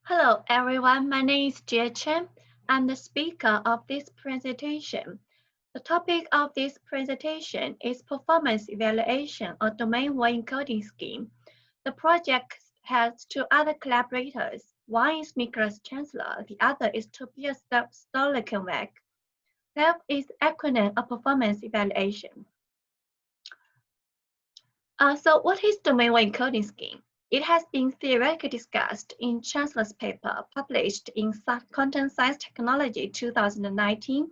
Hello everyone, my name is Jie Chen. I'm the speaker of this presentation. The topic of this presentation is performance evaluation of domain-wide encoding scheme. The project has two other collaborators. One is Nicholas Chancellor, the other is Tobias Stolikenweg. TEP is the acronym of performance evaluation. So what is domain-wide encoding scheme? It has been theoretically discussed in Chancellor's paper published in Content Science Technology 2019.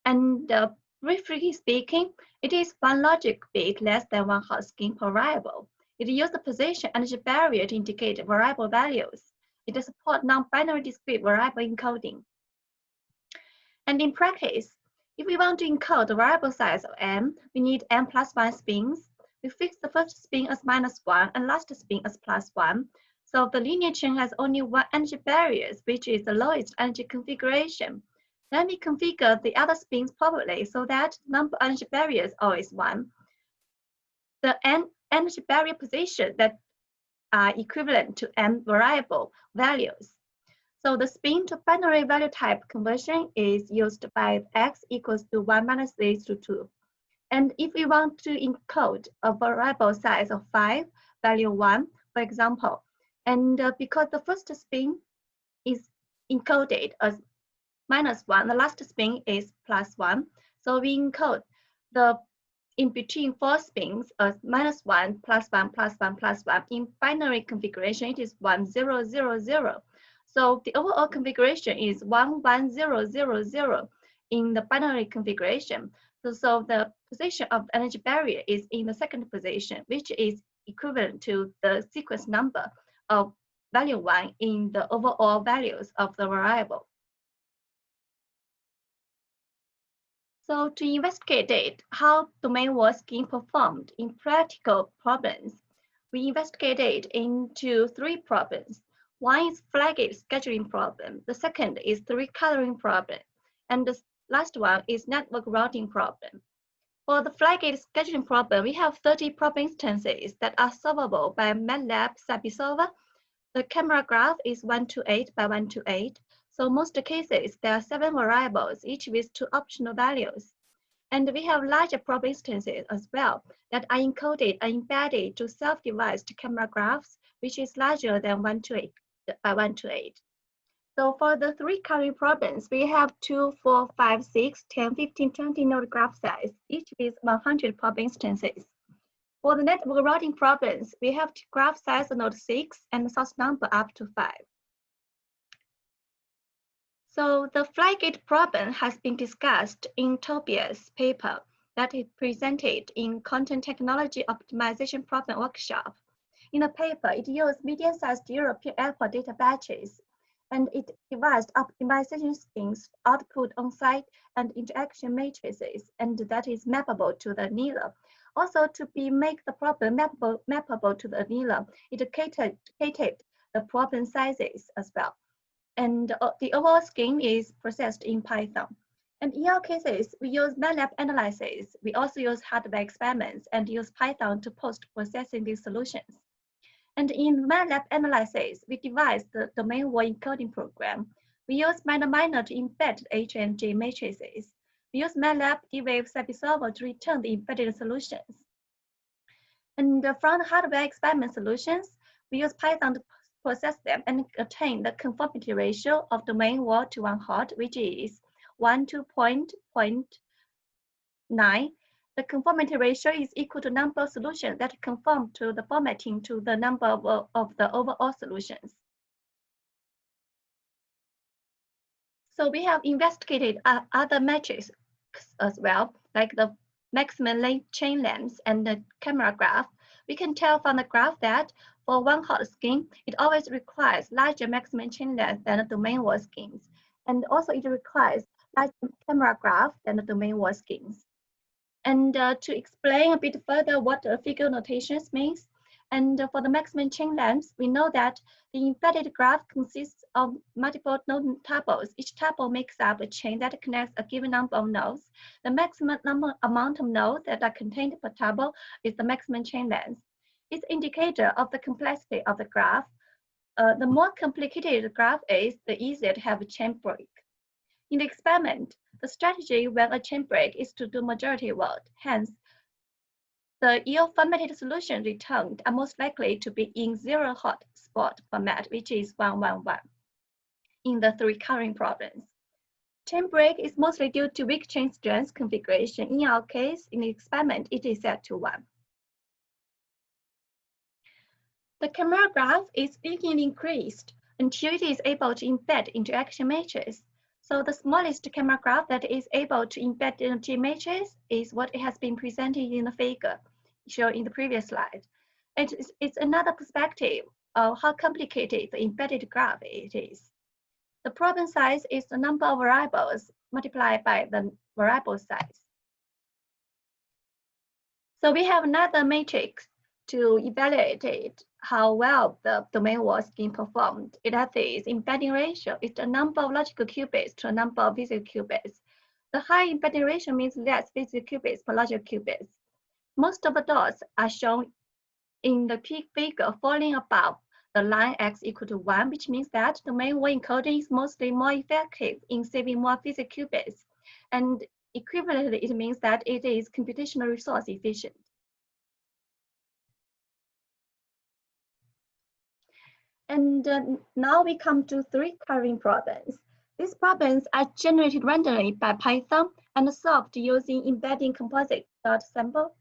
And briefly speaking, it is one logic bit less than one hot scheme per variable. It uses the position energy barrier to indicate variable values. It supports non-binary discrete variable encoding. And in practice, if we want to encode the variable size of m, we need m plus 1 spins. We fix the first spin as -1 and last spin as +1. So the linear chain has only one energy barrier, which is the lowest energy configuration. Then we configure the other spins properly so that the number of energy barriers is always 1. The energy barrier position that are equivalent to m variable values. So the spin to binary value type conversion is used by x equals to 1 minus 3 to 2. And if we want to encode a variable size of 5, value 1, for example, and because the first spin is encoded as -1, the last spin is +1, so we encode the in between 4 spins as -1, +1, +1, +1. In binary configuration, it is 1, 0, 0, 0. So the overall configuration is 1, 1, 0, 0, 0 in the binary configuration. So the position of the energy barrier is in the second position, which is equivalent to the sequence number of value 1 in the overall values of the variable. So to investigate how domain-wide scheme performed in practical problems, we investigated into 3 problems. One is flagged scheduling problem. The second is the recoloring problem. And the last one is network routing problem. For the flagged scheduling problem, we have 30 problem instances that are solvable by MATLAB SAPI solver. The camera graph is 128 by 128. So most cases, there are 7 variables, each with 2 optional values. And we have larger problem instances as well that are encoded and embedded to self-devised camera graphs, which is larger than 128 by 128. So for the 3 current problems, we have 2, 4, 5, 6, 10, 15, 20 node graph size, each with 100 problem instances. For the network routing problems, we have graph size node 6 and source number up to 5. So the flygate problem has been discussed in Tobias' paper that is presented in Content Technology Optimization Problem Workshop. In the paper, it used medium-sized European airport data batches, and it devised optimization schemes, output on-site, and interaction matrices, and that is mappable to the NILA. Also, to make the problem mappable to the NILA, it catered the problem sizes as well. And the overall scheme is processed in Python. And in our cases, we use MATLAB analysis. We also use hardware experiments and use Python to post-processing these solutions. And in MATLAB analysis, we devised the domain-wide encoding program. We use minor to embed H and J matrices. We use MATLAB D-Wave SAPI solver to return the embedded solutions. And from the hardware experiment solutions, we use Python to process them and attain the conformity ratio of domain wall to one hot, which is 1 to 0.9. The conformity ratio is equal to number of solutions that conform to the formatting to the number of the overall solutions. So we have investigated other metrics as well, like the maximum chain length and the camera graph. We can tell from the graph that for one hot scheme, it always requires larger maximum chain length than the domain-wide schemes. And also it requires larger camera graph than the domain-wide schemes. And to explain a bit further what the figure notations means, and for the maximum chain length, we know that the embedded graph consists of multiple node tuples. Each tuple makes up a chain that connects a given number of nodes. The maximum amount of nodes that are contained per tuple is the maximum chain length. It's an indicator of the complexity of the graph. the more complicated the graph is, the easier to have a chain break. In the experiment, the strategy when a chain break is to do majority work. Hence, the ill-formatted solutions returned are most likely to be in zero hotspot format, which is 111 in the three current problems. Chain break is mostly due to weak chain strength configuration. In our case, in the experiment, it is set to 1. The camera graph is linearly increased until it is able to embed interaction matrix. So the smallest camera graph that is able to embed the G matrix is what has been presented in the figure shown in the previous slide. It's another perspective of how complicated the embedded graph it is. The problem size is the number of variables multiplied by the variable size. So we have another matrix to evaluate how well the domain was being performed. It has this embedding ratio. It's the number of logical qubits to a number of physical qubits. The high embedding ratio means less physical qubits per logical qubits. Most of the dots are shown in the peak figure falling above the line x equal to 1, which means that domain 1 encoding is mostly more effective in saving more physical qubits. And equivalently, it means that it is computational resource efficient. And now we come to three current problems. These problems are generated randomly by Python and solved using embedding composite dot sample.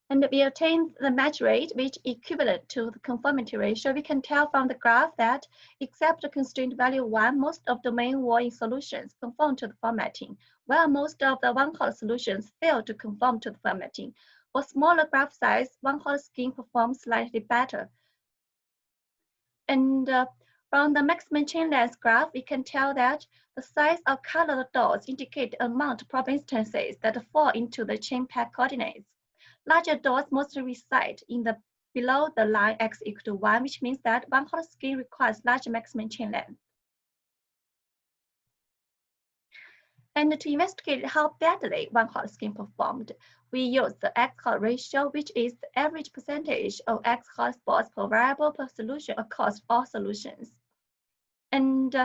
And we obtain the match rate, which is equivalent to the conformity ratio. We can tell from the graph that, except the constraint value 1, most of domain 1 solutions conform to the formatting, while most of the one-hot solutions fail to conform to the formatting. For smaller graph size, one-hot scheme performs slightly better. And from the maximum chain length graph, we can tell that the size of colored dots indicate the amount of probe instances that fall into the chain path coordinates. Larger dots mostly reside in the below the line x equal to 1, which means that one-hot scheme requires larger maximum chain length. And to investigate how badly one-hot scheme performed, we use the x-hot ratio, which is the average percentage of x-hot spots per variable per solution across all solutions. And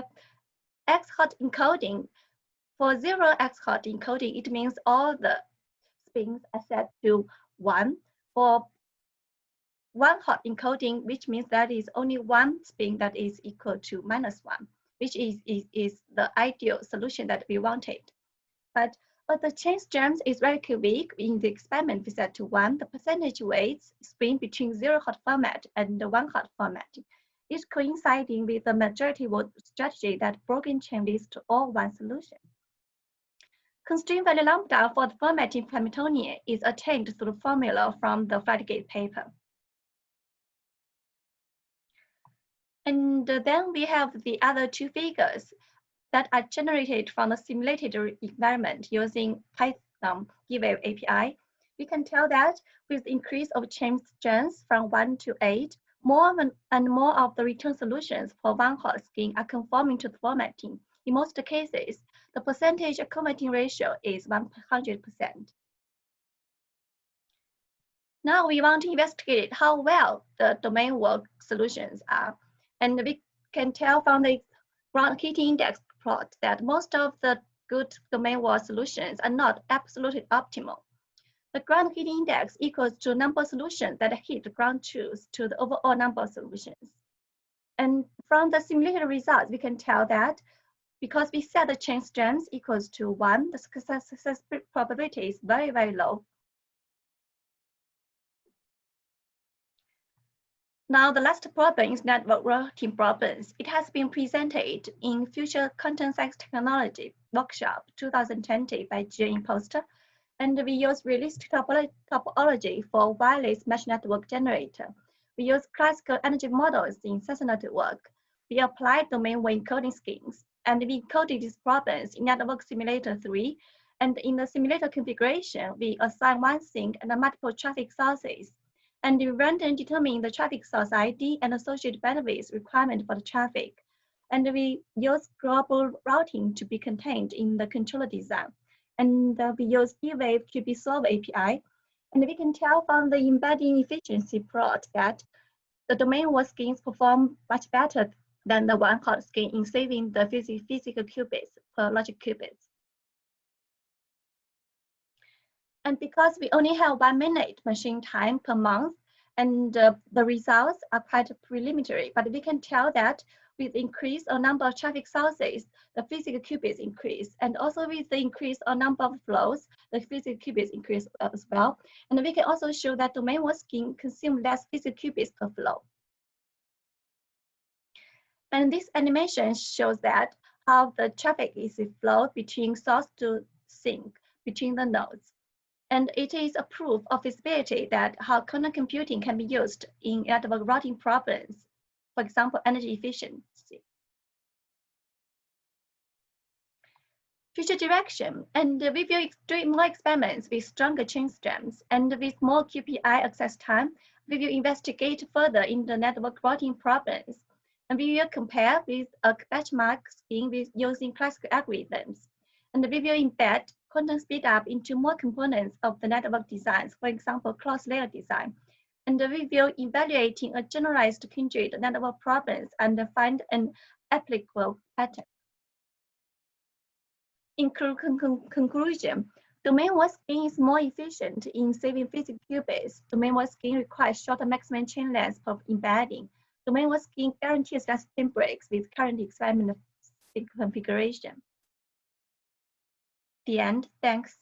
x-hot encoding, for 0 x-hot encoding, it means all the spins are set to 1. For one-hot encoding, which means that is only one spin that is equal to -1, which is the ideal solution that we wanted. But the chain strength is relatively weak. In the experiment we set to 1, the percentage weights spin between 0 hot format and the 1 hot format is coinciding with the majority vote strategy that broken chain leads to all one solution. Constraint value lambda for the formatting Hamiltonian is attained through the formula from the Flatgate paper. And then we have the other two figures that are generated from the simulated environment using Python G-Wave API. We can tell that with the increase of chain strength from 1 to 8, more and more of the return solutions for one-hot scheme are conforming to the formatting. In most cases, the percentage accommodating ratio is 100%. Now we want to investigate how well the domain work solutions are. And we can tell from the ground heating index plot that most of the good domain work solutions are not absolutely optimal. The ground heating index equals to number of solutions that hit the ground truth to the overall number of solutions. And from the simulated results, we can tell that because we set the chain strength equals to 1, the success probability is very, very low. Now, the last problem is network routing problems. It has been presented in Future Content Science Technology Workshop 2020 by Jane Imposter, and we use realistic topology for wireless mesh network generator. We use classical energy models in sensor network. We applied domain encoding schemes, and we encoded these problems in Network Simulator 3. And in the simulator configuration, we assign one sink and multiple traffic sources. And we randomly determine the traffic source ID and associated bandwidth requirement for the traffic. And we use global routing to be contained in the controller design. And we use E-Wave QB solver API. And we can tell from the embedding efficiency plot that the domain-wide schemes perform much better than the one-hot scheme in saving the physical qubits per logic qubits. And because we only have 1 minute machine time per month, and the results are quite preliminary, but we can tell that with increase of number of traffic sources, the physical qubits increase, and also with the increase of number of flows, the physical qubits increase as well. And we can also show that domain-wide scheme consume less physical qubits per flow. And this animation shows that how the traffic is flowed between source to sink between the nodes. And it is a proof of feasibility that how quantum computing can be used in network routing problems, for example, energy efficiency. Future direction, and we will do more experiments with stronger chain strengths, and with more QPI access time, we will investigate further in the network routing problems, and we will compare with a benchmark scheme with using classical algorithms, and we will embed quantum speedup into more components of the network designs, for example, cross-layer design. And we will evaluating a generalized kindred network problems and find an applicable pattern. In conclusion, domain-wide scheme is more efficient in saving physical qubits. Domain-wide scheme requires shorter maximum chain length of embedding. Domain-wide scheme guarantees less spin breaks with current experiment configuration. The end. Thanks.